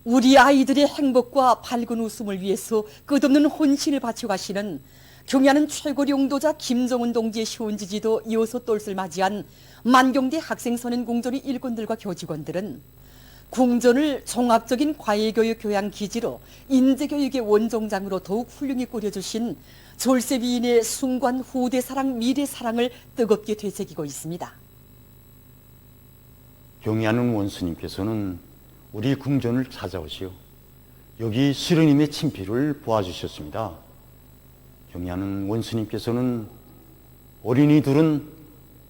우리 아이들의 행복과 밝은 웃음을 위해서 끝없는 혼신을 바쳐가시는 경야는 최고 용도자 김정은 동지의 시원지지도 이호소 똘을 맞이한 만경대 학생선언공존의 일꾼들과 교직원들은 궁전을 종합적인 과외교육 교양 기지로 인재교육의 원종장으로 더욱 훌륭히 꾸려주신 졸세비인의 숭고한 후대사랑 미래사랑을 뜨겁게 되새기고 있습니다. 경애하는 원수님께서는 우리 궁전을 찾아오시어 여기 수령님의 친필을 보아주셨습니다. 경애하는 원수님께서는 어린이들은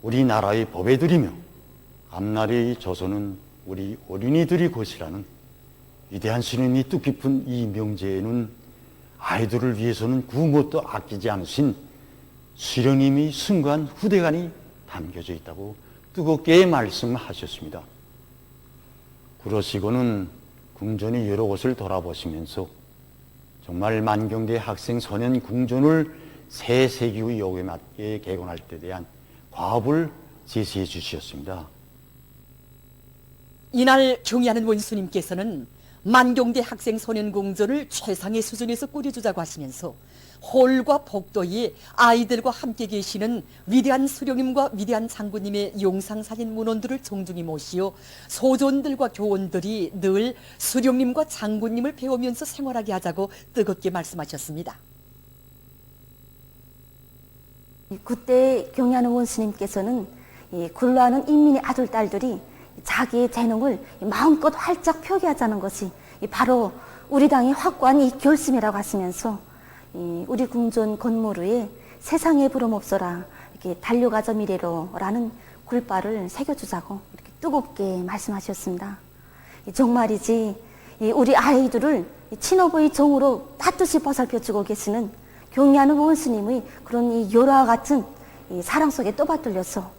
우리나라의 법애들이며 앞날의 조선은 우리 어린이들이 것이라는 위대한 수령님이 뜻깊은 이 명제에는 아이들을 위해서는 그 무엇도 아끼지 않으신 수령님의 숭고한 후대간이 담겨져 있다고 뜨겁게 말씀하셨습니다. 그러시고는 궁전의 여러 곳을 돌아보시면서 정말 만경대 학생 소년 궁전을 새 세기의 요구에 맞게 개관할 때 대한 과업을 제시해 주셨습니다. 이날 경의하는 원수님께서는 만경대 학생 소년 궁전을 최상의 수준에서 꾸려주자고 하시면서 홀과 복도에 아이들과 함께 계시는 위대한 수령님과 위대한 장군님의 용상사진 문원들을 정중히 모시어 소존들과 교원들이 늘 수령님과 장군님을 배우면서 생활하게 하자고 뜨겁게 말씀하셨습니다. 그때 경의하는 원수님께서는 굴러하는 인민의 아들, 딸들이 자기의 재능을 마음껏 활짝 표기하자는 것이 바로 우리 당의 확고한 이 결심이라고 하시면서 우리 궁전 건물 위에 세상에 부름없어라 이렇게 달려가자 미래로라는 글발을 새겨주자고 이렇게 뜨겁게 말씀하셨습니다. 정말이지 우리 아이들을 친어부의 정으로 반드시 보살펴주고 계시는 경의하는 원수님의 그런 이 열화와 같은 이 사랑 속에 떠받들려서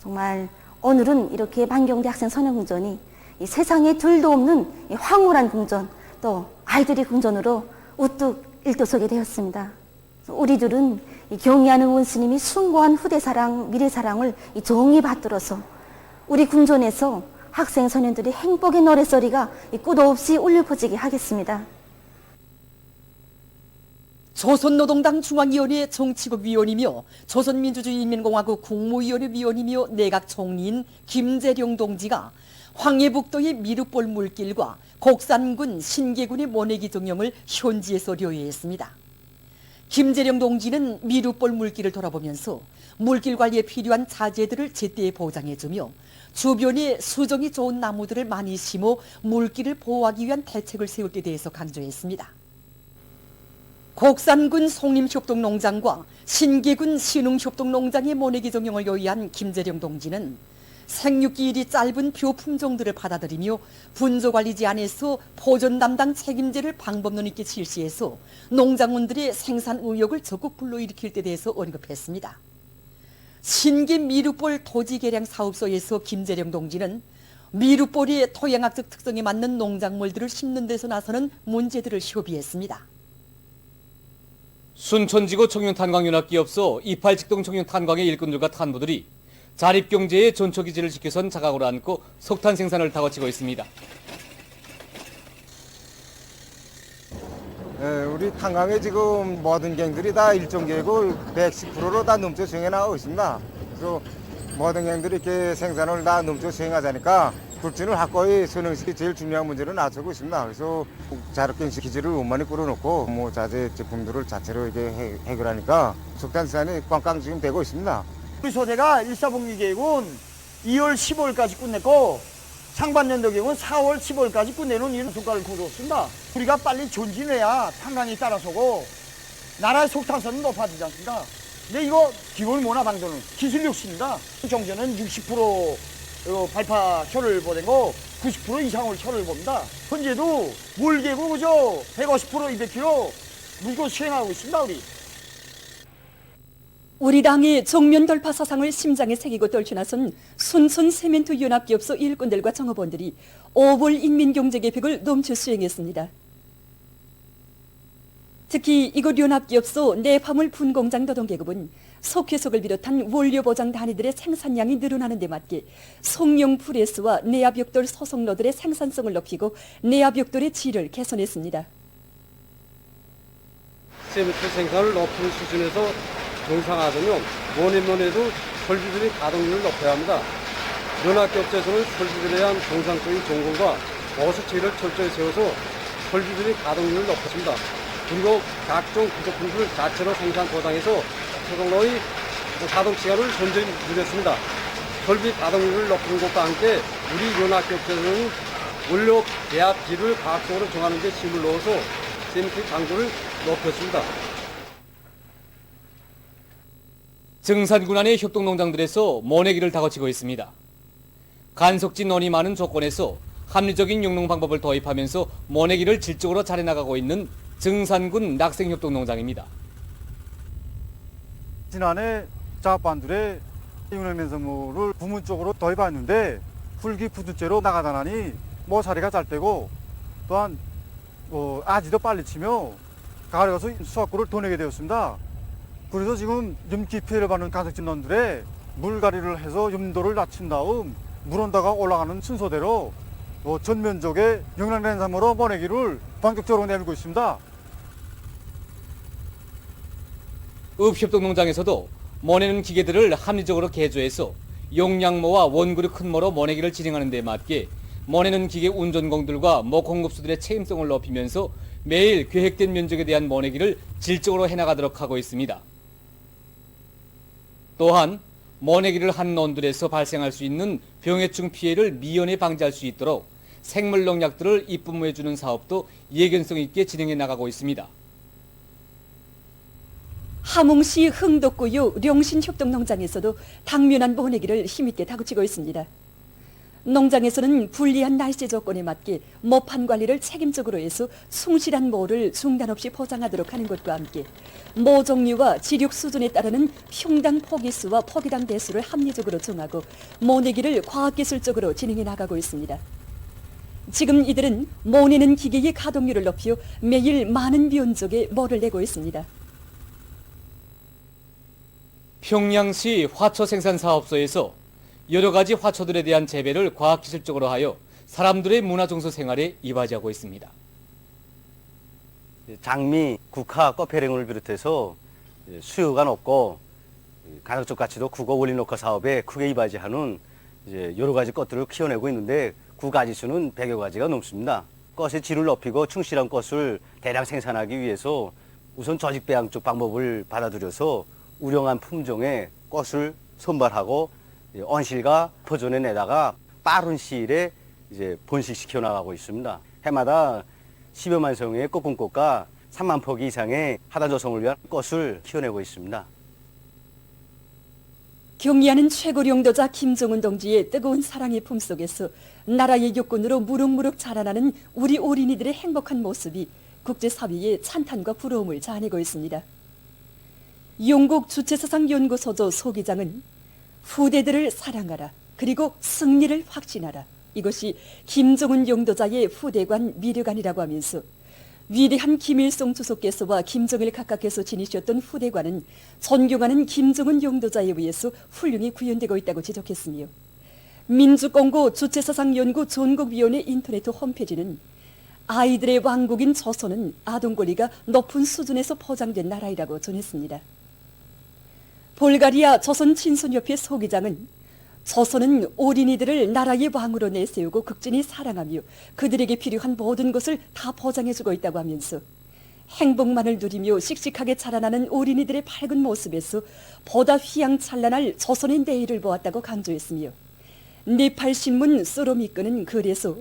정말 오늘은 이렇게 만경대 학생 선영궁전이 이 세상에 둘도 없는 이 황홀한 궁전 또 아이들의 궁전으로 우뚝 일도서게 되었습니다. 우리들은 이 경의하는 원수님이 숭고한 후대사랑 미래사랑을 이 정히 받들어서 우리 궁전에서 학생 소년들의 행복의 노래소리가 이 끝없이 울려 퍼지게 하겠습니다. 조선노동당 중앙위원회 정치국 위원이며 조선민주주의인민공화국 국무위원회 위원이며 내각 총리인 김재룡 동지가 황해북도의 미륵볼 물길과 곡산군 신계군의 모내기 정령을 현지에서 료해했습니다. 김재룡 동지는 미륵볼 물길을 돌아보면서 물길 관리에 필요한 자재들을 제때 보장해주며 주변에 수정이 좋은 나무들을 많이 심어 물길을 보호하기 위한 대책을 세울 데 대해서 강조했습니다. 곡산군 송림협동농장과 신계군 신흥협동농장의 모내기 정령을 요의한 김재룡 동지는 생육기일이 짧은 벼 품종들을 받아들이며 분조관리지 안에서 포전 담당 책임제를 방법론 있게 실시해서 농장원들의 생산 의욕을 적극 불러일으킬 데 대해서 언급했습니다. 신계 미륵볼 토지개량 사업소에서 김재룡 동지는 미륵볼의 토양학적 특성에 맞는 농작물들을 심는 데서 나서는 문제들을 협의했습니다. 순천지구 청년탄광연합기업소 이팔직동 청년탄광의 일꾼들과 탄부들이 자립경제의 전초기지를 지켜선 자각으로 안고 석탄 생산을 다거치고 있습니다. 우리 탄광에 지금 모든 갱들이 다 일정 계획을 110%로 다 넘쳐 수행해 나가고 있습니다. 그래서 모든 갱들이 이렇게 생산을 다 넘쳐 수행하자니까 굴진을 확고히 선행시키 제일 중요한 문제를 나서고 있습니다. 그래서 자립경제 기지를 원만히 꾸려놓고 뭐 자재 제품들을 자체로 이렇게 해결하니까 석탄 생산이 꽝꽝 지금 되고 있습니다. 우리 소대가 1사분기 계획은 2월 15일까지 끝냈고 상반년도 계획은 4월 15일까지 끝내는 이런 성과를 거두었습니다. 우리가 빨리 전진해야 탄광이 따라서고 나라의 속탄선은 높아지지 않습니까? 근데 이거 기본 모나 방도는 기술 욕심입니다. 정전은 60% 발파 효를 보내고 90% 이상을 효를 봅니다. 현재도 물개고 그죠? 150% 200km 물고 수행하고 있습니다. 우리 당의 정면 돌파 사상을 심장에 새기고 떨쳐나선 순천 세멘트 연합기업소 일꾼들과 정업원들이 5벌 인민경제계획을 넘쳐 수행했습니다. 특히 이곳 연합기업소 내화물 분공장 노동계급은 석회석을 비롯한 원료 보장 단위들의 생산량이 늘어나는 데 맞게 송영 프레스와 내압벽돌 소속로들의 생산성을 높이고 내압벽돌의 질을 개선했습니다. 세미트 생산을 높은 수준에서 정상화하려면 뭐니 해도 설비들의 가동률을 높여야 합니다. 연합기업체에서는 설비들에 대한 정상적인 점검과 보수 체계를 철저히 세워서 설비들의 가동률을 높였습니다. 그리고 각종 부속품들 자체로 생산 보장해서 소속로의 가동 시간을 현저히 늘렸습니다. 설비 가동률을 높이는 것과 함께 우리 연합기업체에서는 원료 배합 비율을 과학적으로 정하는 데 힘을 넣어서 세미트 강도를 높였습니다. 증산군 안의 협동농장들에서 모내기를 다그치고 있습니다. 간섭지 논이 많은 조건에서 합리적인 용농 방법을 도입하면서 모내기를 질적으로 잘해나가고 있는 증산군 낙생협동농장입니다. 지난해 작업반들의 윤회면성물을 부문적으로 도입했는데 흙이 부두째로 나가다나니 모서리가 잘 되고 또한 아지도 빨리 치며 가을에 가서 수확고를 더 내게 되었습니다. 그래서 지금 염기 피해를 받는 간석진원들의 물갈이를 해서 염도를 낮춘 다음 물온도가 올라가는 순서대로 전면적의 영양랜삼으로 모내기를 본격적으로 내밀고 있습니다. 읍협동농장에서도 모내는 기계들을 합리적으로 개조해서 용량모와 원그릇 큰 모로 모내기를 진행하는 데 맞게 모내는 기계 운전공들과 모공급수들의 책임성을 높이면서 매일 계획된 면적에 대한 모내기를 질적으로 해나가도록 하고 있습니다. 또한 모내기를 한 논들에서 발생할 수 있는 병해충 피해를 미연에 방지할 수 있도록 생물농약들을 입분무해주는 사업도 예견성 있게 진행해 나가고 있습니다. 함흥시 흥덕구요 령신협동농장에서도 당면한 모내기를 힘있게 다그치고 있습니다. 농장에서는 불리한 날씨 조건에 맞게 모판 관리를 책임적으로 해서 충실한 모를 중단 없이 포장하도록 하는 것과 함께 모 종류와 지력 수준에 따르는 평당 포기수와 포기당 대수를 합리적으로 정하고 모내기를 과학기술적으로 진행해 나가고 있습니다. 지금 이들은 모내는 기계의 가동률을 높여 매일 많은 면적의 모를 내고 있습니다. 평양시 화초 생산 사업소에서 여러 가지 화초들에 대한 재배를 과학기술적으로 하여 사람들의 문화정서 생활에 이바지하고 있습니다. 장미, 국화, 꽃패랭을 비롯해서 수요가 높고 가격적 가치도 국어 원리녹화 사업에 크게 이바지하는 여러 가지 꽃들을 키워내고 있는데 그 가지 수는 100여 가지가 넘습니다. 꽃의 질을 높이고 충실한 꽃을 대량 생산하기 위해서 우선 조직 배양 쪽 방법을 받아들여서 우량한 품종의 꽃을 선발하고 온실과 포존에 내다가 빠른 시일에 번식시켜 나가고 있습니다. 해마다 10여만 성의 꽃분꽃과 3만 포기 이상의 하단 조성을 위한 꽃을 키워내고 있습니다. 경의하는 최고領도자 김정은 동지의 뜨거운 사랑의 품속에서 나라의 육군으로 무럭무럭 자라나는 우리 어린이들의 행복한 모습이 국제사회에 찬탄과 부러움을 자아내고 있습니다. 영국 주체사상연구소조 소기장은 후대들을 사랑하라, 그리고 승리를 확신하라. 이것이 김정은 영도자의 후대관 미래관이라고 하면서 위대한 김일성 주석께서와 김정일 각각께서 지니셨던 후대관은 존경하는 김정은 영도자에 의해서 훌륭히 구현되고 있다고 지적했으며 민주공고 주체사상연구 전국위원회 인터넷 홈페이지는 아이들의 왕국인 조선은 아동권리가 높은 수준에서 포장된 나라이라고 전했습니다. 볼가리아 조선친손협회 소기장은 조선은 어린이들을 나라의 왕으로 내세우고 극진히 사랑하며 그들에게 필요한 모든 것을 다 보장해주고 있다고 하면서 행복만을 누리며 씩씩하게 자라나는 어린이들의 밝은 모습에서 보다 휘황찬란할 조선의 내일을 보았다고 강조했으며 네팔신문 소로미끄는 글에서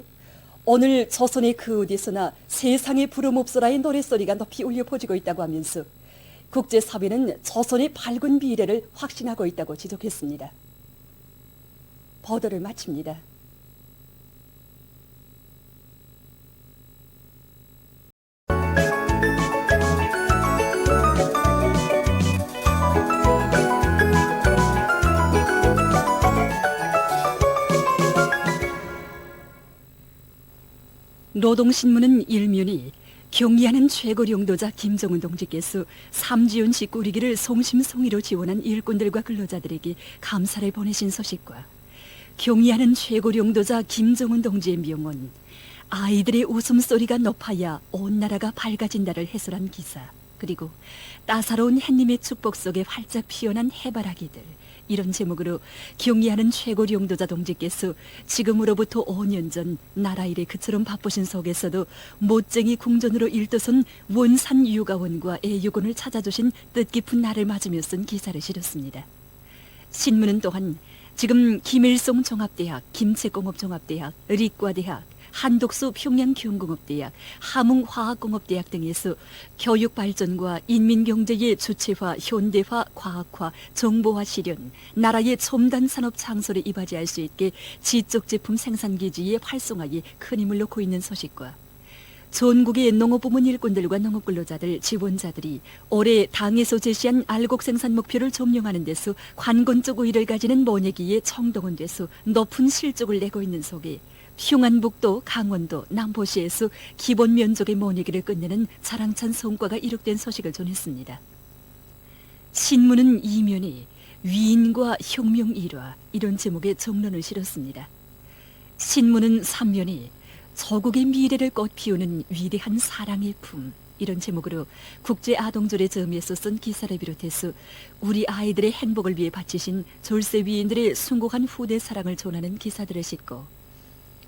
오늘 조선의 그 어디서나 세상의 부름없어라의 노랫소리가 높이 울려 퍼지고 있다고 하면서 국제사회는 조선의 밝은 미래를 확신하고 있다고 지적했습니다. 보도를 마칩니다. 노동신문은 일면이 경의하는 최고領도자 김정은 동지께서 삼지연시 꾸리기를 성심성의로 지원한 일꾼들과 근로자들에게 감사를 보내신 소식과 경의하는 최고領도자 김정은 동지의 명언, 아이들의 웃음소리가 높아야 온 나라가 밝아진다를 해설한 기사, 그리고 따사로운 햇님의 축복 속에 활짝 피어난 해바라기들, 이런 제목으로 경의하는 최고領도자 동지께서 지금으로부터 5년 전 나라 일에 그처럼 바쁘신 속에서도 못쟁이 궁전으로 일도선 원산 유가원과 애유곤을 찾아주신 뜻깊은 날을 맞으며 쓴 기사를 실었습니다. 신문은 또한 지금 김일성 종합대학, 김책공업종합대학, 리과대학, 한독수 평양경공업대학, 함흥화학공업대학 등에서 교육발전과 인민경제의 주체화, 현대화, 과학화, 정보화 실현, 나라의 첨단 산업 창설에 이바지할 수 있게 지적제품 생산기지의 활성화에 큰 힘을 놓고 있는 소식과 전국의 농업부문 일꾼들과 농업근로자들, 지원자들이 올해 당에서 제시한 알곡 생산 목표를 점령하는 데서 관건적 의의를 가지는 모내기에 청동원돼서 높은 실적을 내고 있는 속에 흉안북도, 강원도, 남포시에서 기본 면적의 모내기를 끝내는 자랑찬 성과가 이룩된 소식을 전했습니다. 신문은 이면에 위인과 혁명 일화, 이런 제목의 정론을 실었습니다. 신문은 3면에 조국의 미래를 꽃피우는 위대한 사랑의 품, 이런 제목으로 국제아동절의 점에서 쓴 기사를 비롯해서 우리 아이들의 행복을 위해 바치신 졸세 위인들의 숭고한 후대 사랑을 전하는 기사들을 싣고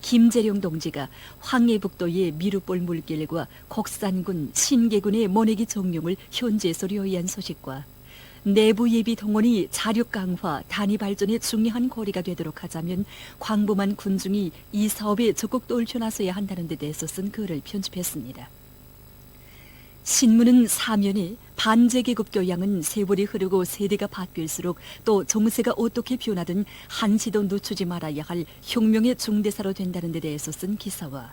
김재룡 동지가 황해북도의 미루볼 물길과 곡산군, 신계군의 모내기 정용을 현지에서 료이한 소식과 내부 예비 동원이 자력 강화, 단위 발전의 중요한 고리가 되도록 하자면 광범한 군중이 이 사업에 적극 떨쳐나서야 한다는 데 대해서 쓴 글을 편집했습니다. 신문은 사면에 반제계급 교양은 세월이 흐르고 세대가 바뀔수록 또 정세가 어떻게 변하든 한시도 늦추지 말아야 할 혁명의 중대사로 된다는 데 대해서 쓴 기사와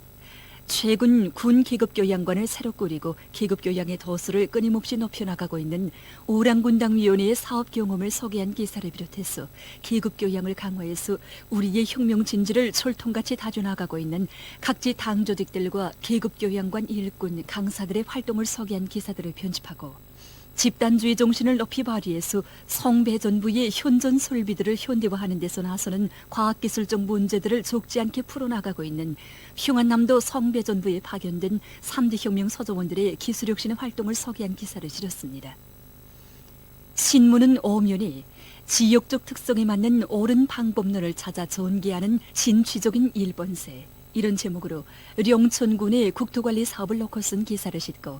최근 군 계급교양관을 새로 꾸리고 계급교양의 도수를 끊임없이 높여나가고 있는 오랑군당위원회의 사업 경험을 소개한 기사를 비롯해서 계급교양을 강화해서 우리의 혁명 진지를 철통같이 다져나가고 있는 각지 당조직들과 계급교양관 일꾼, 강사들의 활동을 소개한 기사들을 편집하고 집단주의 정신을 높이 발휘해서 성배전부의 현존 설비들을 현대화하는 데서 나서는 과학기술적 문제들을 적지 않게 풀어나가고 있는 평안남도 성배전부에 파견된 3대 혁명 서정원들의 기술혁신의 활동을 소개한 기사를 실었습니다. 신문은 오면에 지역적 특성에 맞는 옳은 방법론을 찾아 전개하는 신취적인 일본세, 이런 제목으로 령천군의 국토관리 사업을 놓고 쓴 기사를 싣고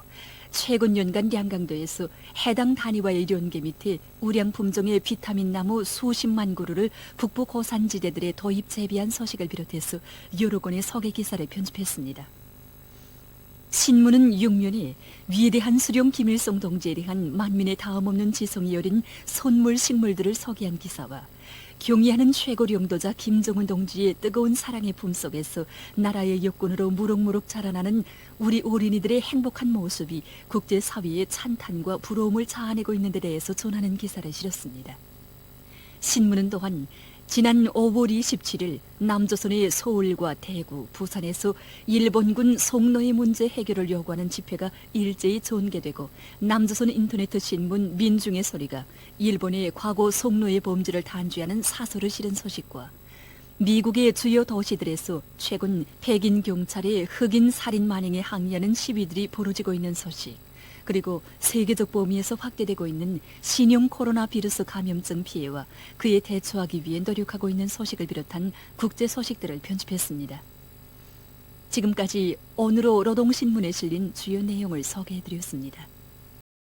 최근 연간 양강도에서 해당 단위와의 연계 밑에 우량 품종의 비타민 나무 수십만 그루를 북부 고산지대들에 도입 재배한 소식을 비롯해서 여러 건의 소개 기사를 편집했습니다. 신문은 6면에 위대한 수령 김일성 동지에 대한 만민의 다음없는 지성이 여린 선물 식물들을 소개한 기사와 경의하는 최고領도자 김정은 동지의 뜨거운 사랑의 품속에서 나라의 여군으로 무럭무럭 자라나는 우리 어린이들의 행복한 모습이 국제사회의 찬탄과 부러움을 자아내고 있는 데 대해서 전하는 기사를 실었습니다. 신문은 또한 지난 5월 27일 남조선의 서울과 대구, 부산에서 일본군 송로의 문제 해결을 요구하는 집회가 일제히 전개되고 남조선 인터네트 신문 민중의 소리가 일본의 과거 송로의 범죄를 단죄하는 사설을 실은 소식과 미국의 주요 도시들에서 최근 백인 경찰의 흑인 살인 만행에 항의하는 시위들이 벌어지고 있는 소식, 그리고 세계적 범위에서 확대되고 있는 신형 코로나 바이러스 감염증 피해와 그에 대처하기 위해 노력하고 있는 소식을 비롯한 국제 소식들을 편집했습니다. 지금까지 오늘로 노동신문에 실린 주요 내용을 소개해드렸습니다.